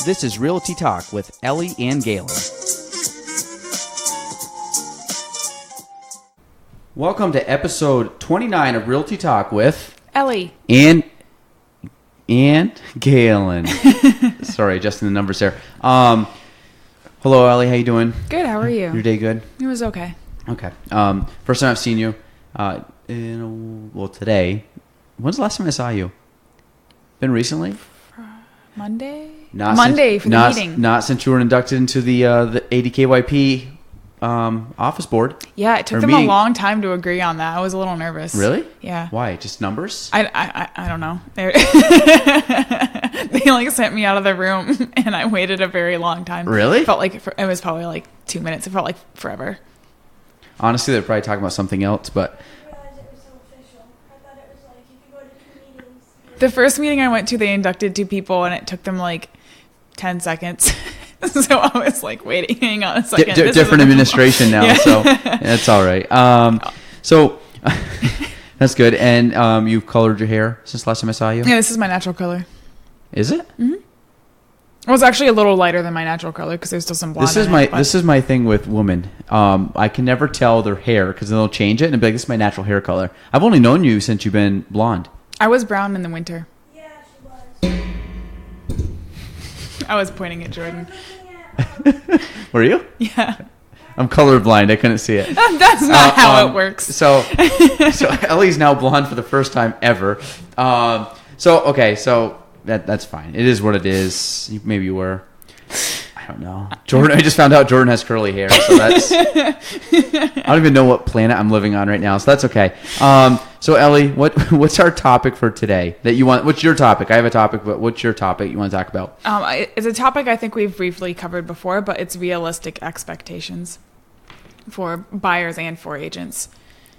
This is Realty Talk with Ellie and Gaelan. Welcome to episode 29 of Realty Talk with Ellie and Gaelan. Sorry, adjusting the numbers there. Hello, Ellie. How you doing? Good. How are you? Your day good? It was okay. Okay. First time I've seen you. Today. When's the last time I saw you? Been recently? Monday for the meeting. Not since you were inducted into the ADKYP office board. Yeah, it took them a long time to agree on that. I was a little nervous. Really? Yeah. Why? Just numbers? I don't know. They sent me out of the room, and I waited a very long time. Really? It felt like it was probably 2 minutes. It felt like forever. Honestly, they're probably talking about something else, but. The first meeting I went to, they inducted 2 people, and it took them 10 seconds. So I was waiting, hang on a second. Different administration now, yeah. So that's all right. So that's good. And you've colored your hair since last time I saw you? Yeah, this is my natural color. Is it? Mm-hmm. It was actually a little lighter than my natural color because there's still some blonde This is my thing with women. I can never tell their hair because they'll change it and be like, this is my natural hair color. I've only known you since you've been blonde. I was brown in the winter. Yeah, she was. I was pointing at Jordan. Were you? Yeah. I'm colorblind. I couldn't see it. That's not how it works. So Ellie's now blonde for the first time ever. So that's fine. It is what it is. Maybe you were. I don't know. Jordan. I just found out Jordan has curly hair. So that's. I don't even know what planet I'm living on right now. So that's okay. So Ellie, what's our topic for today that you want? What's your topic? I have a topic, but what's your topic you want to talk about? It's a topic I think we've briefly covered before, but it's realistic expectations for buyers and for agents.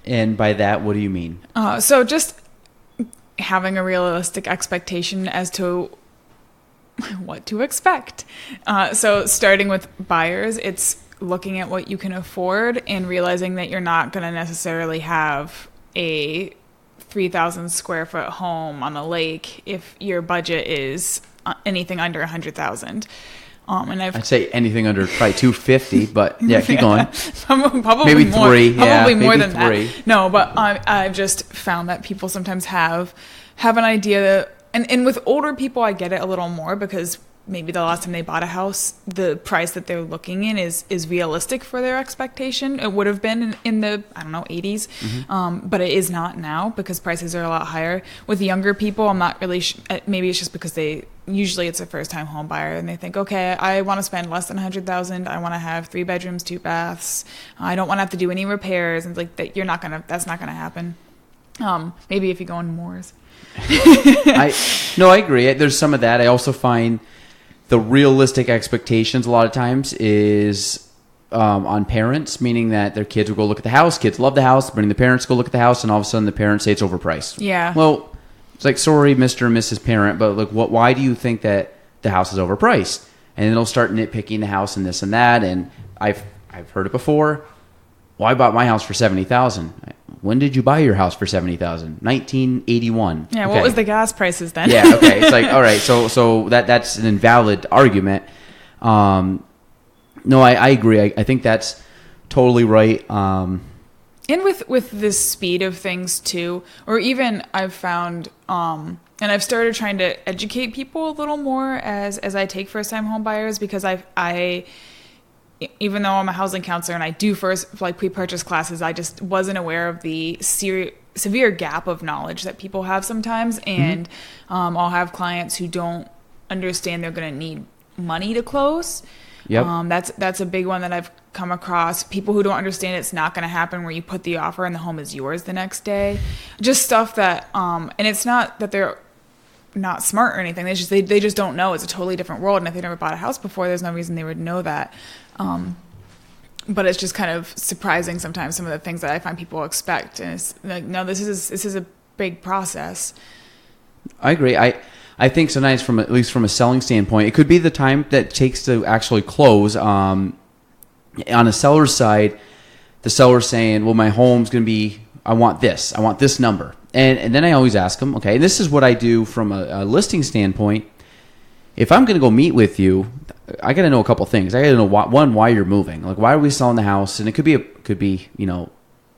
And by that, what do you mean? So just having a realistic expectation as to what to expect. So starting with buyers, it's looking at what you can afford and realizing that you're not going to necessarily have a 3,000 square foot home on a lake if your budget is anything under 100,000. I'd say anything under probably 250, but yeah, keep going. Probably maybe more, 3. Probably more maybe than 3. That. No, but I've just found that people sometimes have an idea that, and with older people, I get it a little more because maybe the last time they bought a house, the price that they're looking in is realistic for their expectation. It would have been in the, 80s, mm-hmm. But it is not now because prices are a lot higher. With younger people, I'm not really maybe it's just because usually it's a first-time home buyer and they think, okay, I want to spend less than $100,000. I want to have 3 bedrooms, 2 baths. I don't want to have to do any repairs. And that that's not going to happen. Maybe if you go in Moors. I agree. There's some of that. I also find the realistic expectations a lot of times is on parents, meaning that their kids will go look at the house. Kids love the house, bring the parents to go look at the house, and all of a sudden the parents say it's overpriced. Yeah. Well, it's sorry, Mr. and Mrs. Parent, but why do you think that the house is overpriced? And then they'll start nitpicking the house and this and that. And I've heard it before. Well, I bought my house for $70,000. When did you buy your house for $70,000? 1981. Yeah, okay. What was the gas prices then? Yeah, okay. It's all right. So that's an invalid argument. No, I agree. I think that's totally right. And with this speed of things too, or even I've found, and I've started trying to educate people a little more as I take first-time home buyers because I even though I'm a housing counselor and I do pre-purchase classes, I just wasn't aware of the severe gap of knowledge that people have sometimes. And I'll have clients who don't understand they're going to need money to close. Yep. That's a big one that I've come across. People who don't understand it's not going to happen where you put the offer and the home is yours the next day. Just stuff that, and it's not that they're not smart or anything. They just don't know. It's a totally different world. And if they never bought a house before, there's no reason they would know that. But it's just kind of surprising sometimes some of the things that I find people expect. And it's like, no, this is a big process. I agree. I think sometimes at least from a selling standpoint, it could be the time that it takes to actually close. On a seller's side, the seller's saying, well, my home's going to be, I want this number. And then I always ask them, okay, and this is what I do from a listing standpoint. If I'm going to go meet with you, I got to know a couple things. I got to know why you're moving. Like, why are we selling the house? And it could be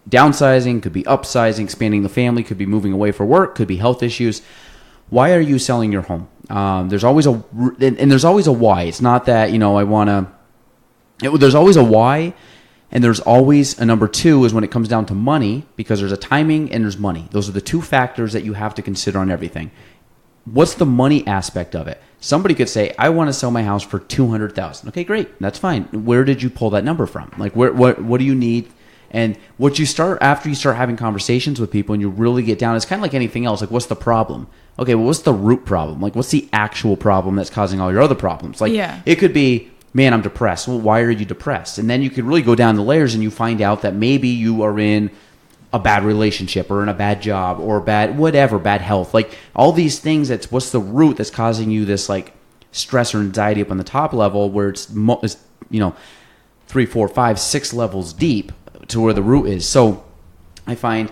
downsizing, could be upsizing, expanding the family, could be moving away for work, could be health issues. Why are you selling your home? There's always a why. It's not that, there's always a why, and there's always a number two is when it comes down to money, because there's a timing and there's money. Those are the two factors that you have to consider on everything. What's the money aspect of it? Somebody could say, I want to sell my house for $200,000. Okay, great. That's fine. Where did you pull that number from? Like, what do you need? And what you start after you start having conversations with people and you really get down, it's kind of like anything else. Like, what's the problem? Okay, well, what's the root problem? Like, what's the actual problem that's causing all your other problems? Like, It could be, man, I'm depressed. Well, why are you depressed? And then you could really go down the layers and you find out that maybe you are in a bad relationship or in a bad job or bad health. Like, all these things, what's the root that's causing you this, like, stress or anxiety up on the top level where it's 3, 4, 5, 6 levels deep to where the root is. So I find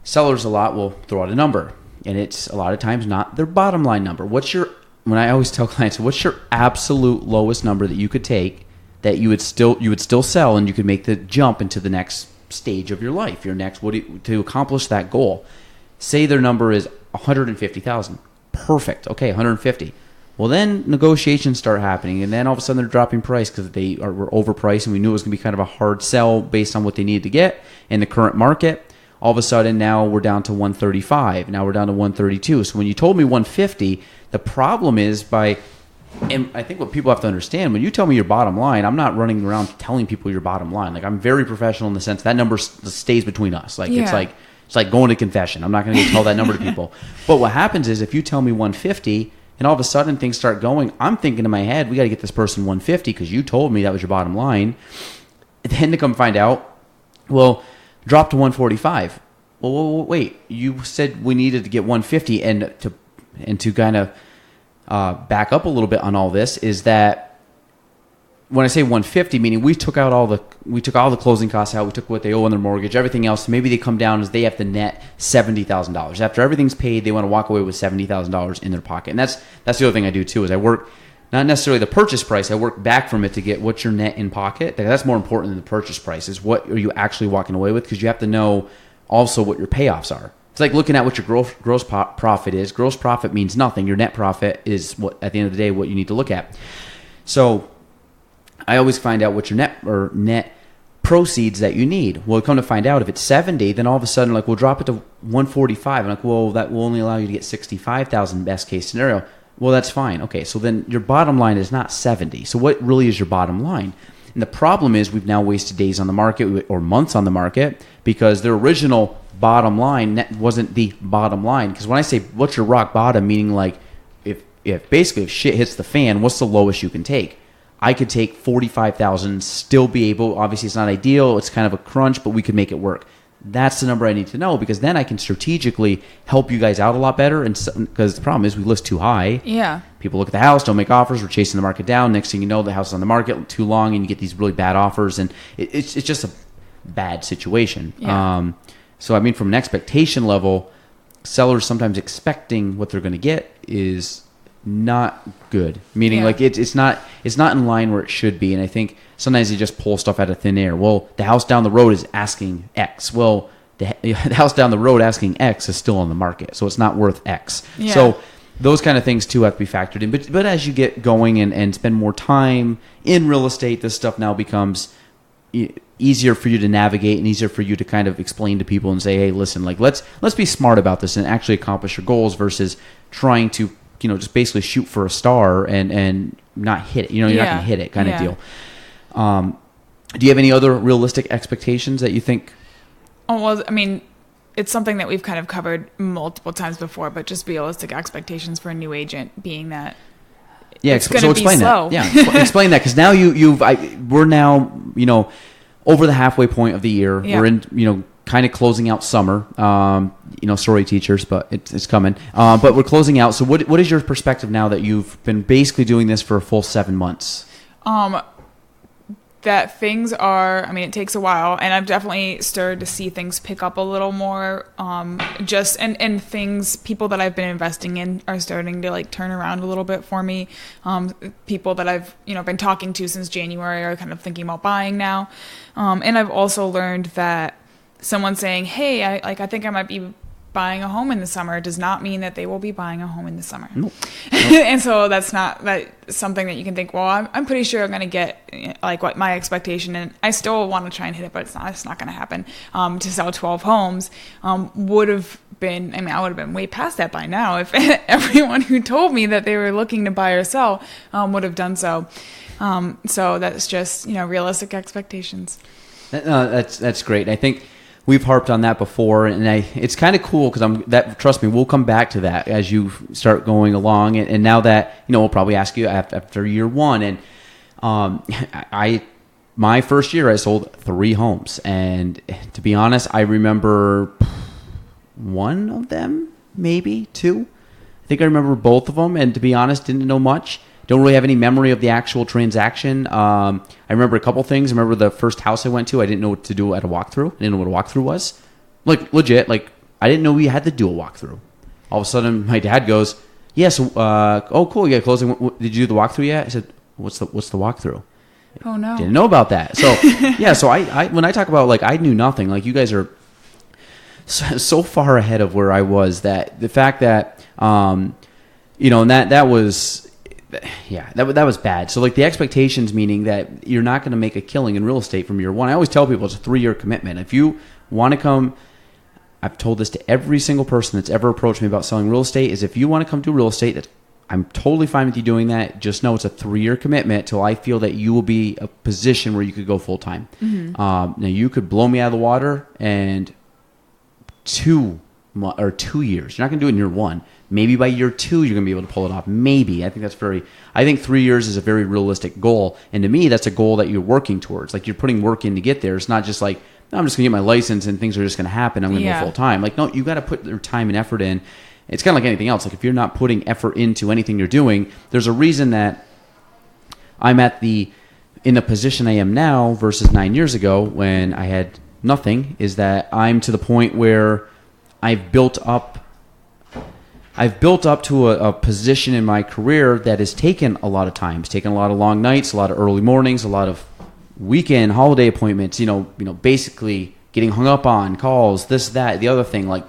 sellers a lot will throw out a number, and it's a lot of times not their bottom line number. When I always tell clients, what's your absolute lowest number that you could take that you would still sell and you could make the jump into the next stage of your life, to accomplish that goal? Say their number is $150,000. Perfect. Okay, 150. Well, then negotiations start happening, and then all of a sudden they're dropping price because were overpriced, and we knew it was going to be kind of a hard sell based on what they needed to get in the current market. All of a sudden now we're down to 135. Now we're down to 132. So when you told me 150, the problem is and I think what people have to understand, when you tell me your bottom line, I'm not running around telling people your bottom line. Like, I'm very professional in the sense that number stays between us. Like, it's like going to confession. I'm not going to tell that number to people. But what happens is if you tell me 150 and all of a sudden things start going, I'm thinking in my head, we got to get this person 150 because you told me that was your bottom line. And then to come find out, well, drop to 145. Well, wait, you said we needed to get 150, and to kind of back up a little bit on all this is that when I say 150, meaning we took all the closing costs out, we took what they owe on their mortgage, everything else. Maybe they come down as they have to net $70,000 after everything's paid. They want to walk away with $70,000 in their pocket, and that's the other thing I do too. Is I work not necessarily the purchase price. I work back from it to get what's your net in pocket. That's more important than the purchase price. Is what are you actually walking away with? Because you have to know also what your payoffs are. It's like looking at what your gross profit is. Gross profit means nothing. Your net profit is what, at the end of the day, what you need to look at. So I always find out what your net proceeds that you need. Well, come to find out, if it's 70, then all of a sudden, like, we'll drop it to 145. I'm like, well, that will only allow you to get 65,000 best case scenario. Well, that's fine. Okay, so then your bottom line is not 70. So what really is your bottom line? And the problem is we've now wasted days on the market or months on the market because their original bottom line wasn't the bottom line. Because when I say what's your rock bottom, meaning like if shit hits the fan, what's the lowest you can take? I could take 45,000, still be able. Obviously, it's not ideal. It's kind of a crunch, but we could make it work. That's the number I need to know because then I can strategically help you guys out a lot better. And because the problem is we list too high. Yeah. People look at the house, don't make offers. We're chasing the market down. Next thing you know, the house is on the market too long, and you get these really bad offers, and it's just a bad situation. Yeah. So I mean, from an expectation level, sellers sometimes expecting what they're going to get is not good. Meaning, like it's not in line where it should be. And I think sometimes you just pull stuff out of thin air. Well, the house down the road is asking X. Well, the house down the road asking X is still on the market, so it's not worth X. Yeah. So those kind of things too have to be factored in. But as you get going and spend more time in real estate, this stuff now becomes easier for you to navigate and easier for you to kind of explain to people and say, hey, listen, like let's be smart about this and actually accomplish your goals versus trying to just basically shoot for a star and not hit it. You're not going to hit it kind of deal. Do you have any other realistic expectations that you think? Oh, well, I mean, it's something that we've kind of covered multiple times before, but just realistic expectations for a new agent being that it's going to be slow. That. Yeah, explain that because now we're now over the halfway point of the year. Yeah. We're in kind of closing out summer. Sorry, teachers, but it's coming. But we're closing out. So what is your perspective now that you've been basically doing this for a full 7 months? that things are, I mean, it takes a while, and I've definitely started to see things pick up a little more. And things, people that I've been investing in are starting to like turn around a little bit for me. People that I've, been talking to since January are kind of thinking about buying now. And I've also learned that someone saying, hey, I think I might be buying a home in the summer does not mean that they will be buying a home in the summer. Nope. And so that's something that you can think, well, I'm pretty sure I'm going to get like what my expectation, and I still want to try and hit it, but it's not going to happen, to sell 12 homes, would have been, I would have been way past that by now if everyone who told me that they were looking to buy or sell, would have done so. So that's just, realistic expectations. That's great. I think we've harped on that before, and it's kind of cool because trust me, we'll come back to that as you start going along. And now that, we'll probably ask you after year one. And my first year, I sold 3 homes. And to be honest, I remember one of them, maybe 2. I think I remember both of them. And to be honest, didn't know much. Don't really have any memory of the actual transaction. I remember a couple things. I remember the first house I went to, I didn't know what to do at a walkthrough. I didn't know what a walkthrough was. Like, legit, I didn't know we had to do a walkthrough. All of a sudden, my dad goes, yes, oh, cool, you got closing. Did you do the walkthrough yet? I said, what's the walkthrough? Oh, no. Didn't know about that. So, yeah, so I when I talk about, I knew nothing. You guys are so far ahead of where I was, that the fact that, and that was... Yeah, that was bad. So the expectations, meaning that you're not going to make a killing in real estate from year one. I always tell people it's a 3-year commitment. If you want to come, I've told this to every single person that's ever approached me about selling real estate, is if you want to come do real estate, I'm totally fine with you doing that. Just know it's a 3-year commitment till I feel that you will be a position where you could go full time. Mm-hmm. Now you could blow me out of the water, and 2 years. You're not going to do it in year 1. Maybe by year 2, you're going to be able to pull it off. Maybe. I think 3 years is a very realistic goal. And to me, that's a goal that you're working towards. You're putting work in to get there. It's not just no, I'm just going to get my license and things are just going to happen. I'm going to go full time. No, you got to put your time and effort in. It's kind of like anything else. If you're not putting effort into anything you're doing, there's a reason that I'm in the position I am now versus 9 years ago when I had nothing, is that I'm to the point where I've built up to a position in my career that has taken a lot of time. It's taken a lot of long nights, a lot of early mornings, a lot of weekend, holiday appointments, basically getting hung up on calls, this, that, the other thing,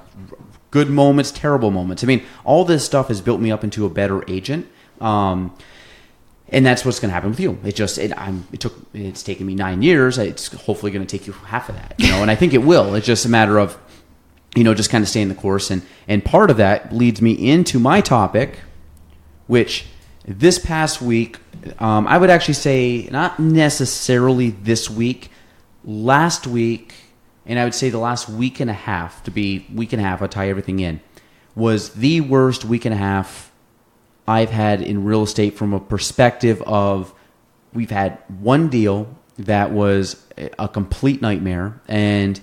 good moments, terrible moments. All this stuff has built me up into a better agent. And that's what's going to happen with you. It's taken me 9 years. It's hopefully going to take you half of that, and I think it will. It's just a matter of, just kind of staying the course. And part of that leads me into my topic, which this past week, I would actually say not necessarily this week, last week, and I would say the last week and a half, I'll tie everything in, was the worst week and a half I've had in real estate from a perspective of, we've had one deal that was a complete nightmare, and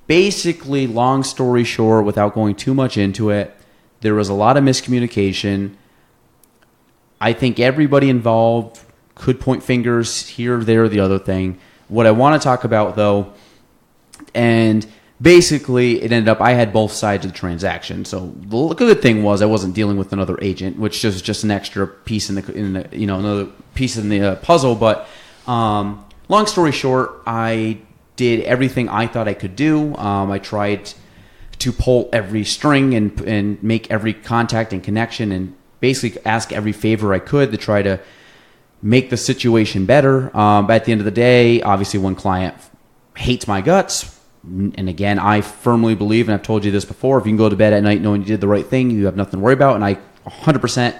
basically, long story short, without going too much into it, there was a lot of miscommunication. I think everybody involved could point fingers here, there, the other thing. What I want to talk about, though, and basically it ended up, I had both sides of the transaction. So the good thing was I wasn't dealing with another agent, which is just an extra piece in the another piece in the puzzle. But long story short, I did everything I thought I could do. I tried to pull every string and make every contact and connection and basically ask every favor I could to try to make the situation better. But at the end of the day, obviously one client hates my guts. And again, I firmly believe, and I've told you this before, if you can go to bed at night knowing you did the right thing, you have nothing to worry about. And I 100%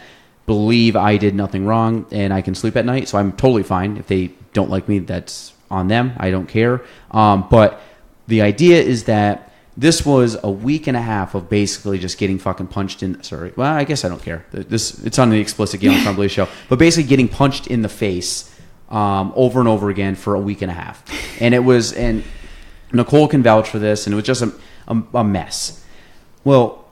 believe I did nothing wrong and I can sleep at night. So I'm totally fine. If they don't like me, that's on them. I don't care. But the idea is that this was a week and a half of basically just getting fucking punched in. Sorry. Well, I guess I don't care. It's on the explicit Gaelan Crumbly show. But basically getting punched in the face over and over again for a week and a half. And it was, and Nicole can vouch for this, and it was just a mess. Well,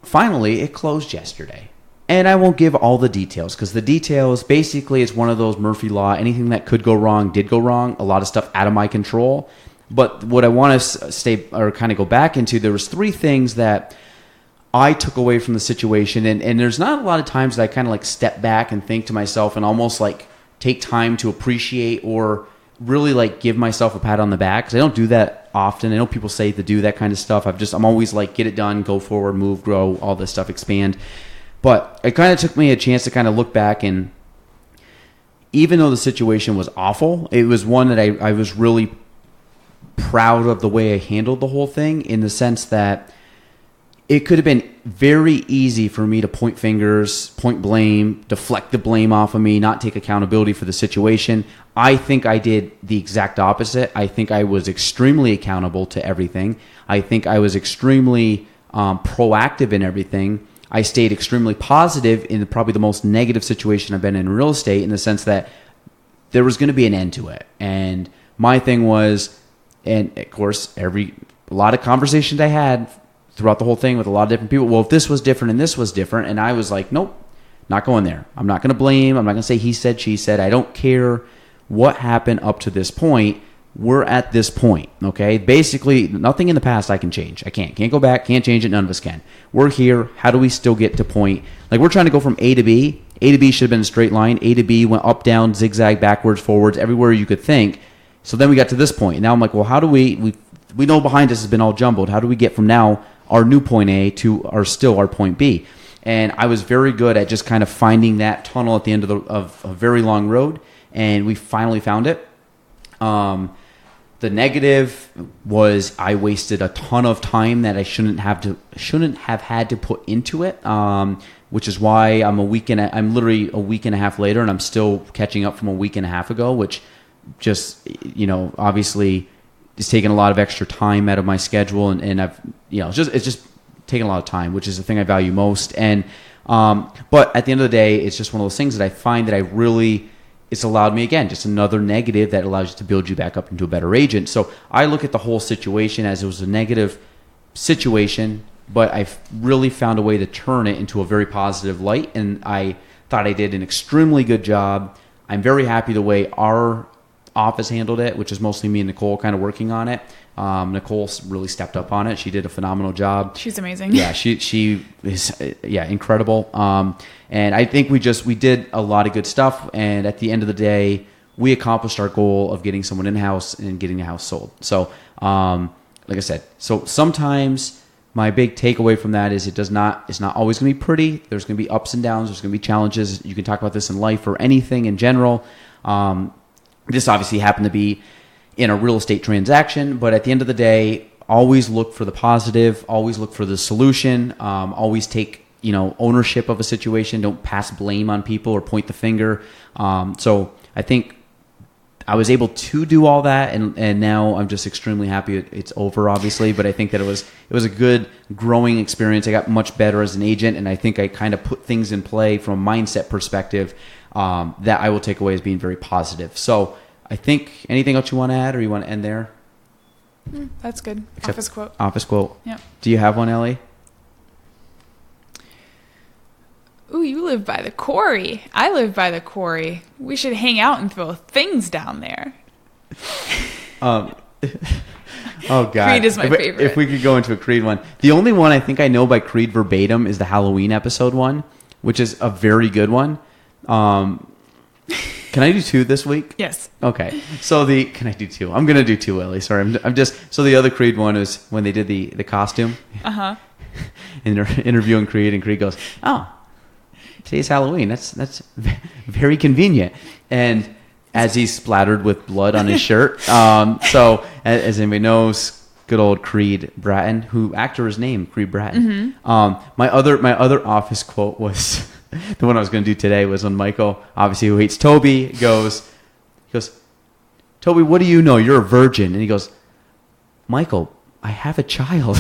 finally, it closed yesterday. And I won't give all the details because the details basically it's one of those Murphy Law. Anything that could go wrong did go wrong. A lot of stuff out of my control. But what I want to stay or kind of go back into, there was 3 things that I took away from the situation. And there's not a lot of times that I kind of like step back and think to myself and almost like take time to appreciate or really like give myself a pat on the back because I don't do that often. I know people say to do that kind of stuff. I'm always like get it done, go forward, move, grow, all this stuff, expand. But it kind of took me a chance to kind of look back, and even though the situation was awful, it was one that I was really proud of the way I handled the whole thing, in the sense that it could have been very easy for me to point fingers, point blame, deflect the blame off of me, not take accountability for the situation. I think I did the exact opposite. I think I was extremely accountable to everything. I think I was extremely proactive in everything. I stayed extremely positive in probably the most negative situation I've been in real estate, in the sense that there was going to be an end to it. And my thing was, and of course, a lot of conversations I had throughout the whole thing with a lot of different people. Well, if this was different and this was different, and I was like, nope, not going there. I'm not going to blame. I'm not going to say he said, she said. I don't care what happened up to this point. We're at this point, okay? Basically, nothing in the past I can change. I can't go back, can't change it. None of us can. We're here. How do we still get to point? Like, we're trying to go from A to B. A to B should have been a straight line. A to B went up, down, zigzag, backwards, forwards, everywhere you could think. So then we got to this point. And now I'm like, well, how do we know behind us has been all jumbled. How do we get from now our new point A to our point B? And I was very good at just kind of finding that tunnel at the end of a very long road. And we finally found it. The negative was I wasted a ton of time that I shouldn't have had to put into it, which is why I'm literally a week and a half later, and I'm still catching up from a week and a half ago, which just, obviously is taking a lot of extra time out of my schedule, and I've, it's just taking a lot of time, which is the thing I value most. And but at the end of the day, it's just one of those things that I find that it's allowed me, again, just another negative that allows you to build you back up into a better agent. So I look at the whole situation as it was a negative situation, but I really found a way to turn it into a very positive light, and I thought I did an extremely good job. I'm very happy the way our office handled it, which is mostly me and Nicole kind of working on it. Nicole really stepped up on it. She did a phenomenal job. She's amazing. Yeah, she is incredible. And I think we did a lot of good stuff. And at the end of the day, we accomplished our goal of getting someone in the house and getting the house sold. So, like I said, so sometimes my big takeaway from that is it's not always going to be pretty. There's going to be ups and downs. There's going to be challenges. You can talk about this in life or anything in general. This obviously happened to be in a real estate transaction, but at the end of the day, always look for the positive, always look for the solution, always take ownership of a situation. Don't pass blame on people or point the finger. So I think I was able to do all that, and now I'm just extremely happy it's over, obviously. But I think that it was a good growing experience. I got much better as an agent, and I think I kind of put things in play from a mindset perspective that I will take away as being very positive. So I think, anything else you want to add, or you want to end there? That's good. Office quote. Office quote. Yeah. Do you have one, Ellie? Ooh, you live by the quarry. I live by the quarry. We should hang out and throw things down there. Oh, God. Creed is my favorite. If we could go into a Creed one. The only one I think I know by Creed verbatim is the Halloween episode one, which is a very good one. Can I do 2 this week? Yes. Okay. So can I do 2? I'm going to do 2, Ellie. Sorry. So the other Creed one is when they did the costume. Uh-huh. And they're interviewing Creed, and Creed goes, "Oh, today's Halloween. That's very convenient." And as he's splattered with blood on his shirt. So as anybody knows, good old Creed Bratton, who actor is named Creed Bratton. Mm-hmm. My other office quote was the one I was going to do today was when Michael, obviously who hates Toby, goes, "Toby, what do you know? You're a virgin." And he goes, "Michael, I have a child."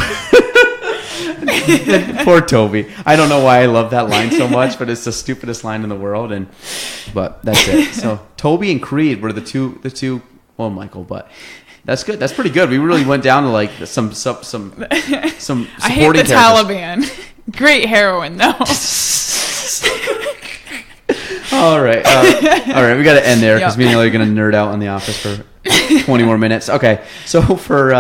Poor Toby. I don't know why I love that line so much, but it's the stupidest line in the world. But that's it. So Toby and Creed were the two. Well, Michael, but that's good. That's pretty good. We really went down to like some supporting I hate the characters. Taliban. Great heroin though. All right. All right. We got to end there because me and Ellie are going to nerd out on The Office for 20 more minutes. Okay. So for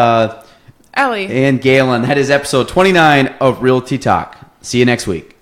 Ellie and Gaelan, that is episode 29 of Realty Talk. See you next week.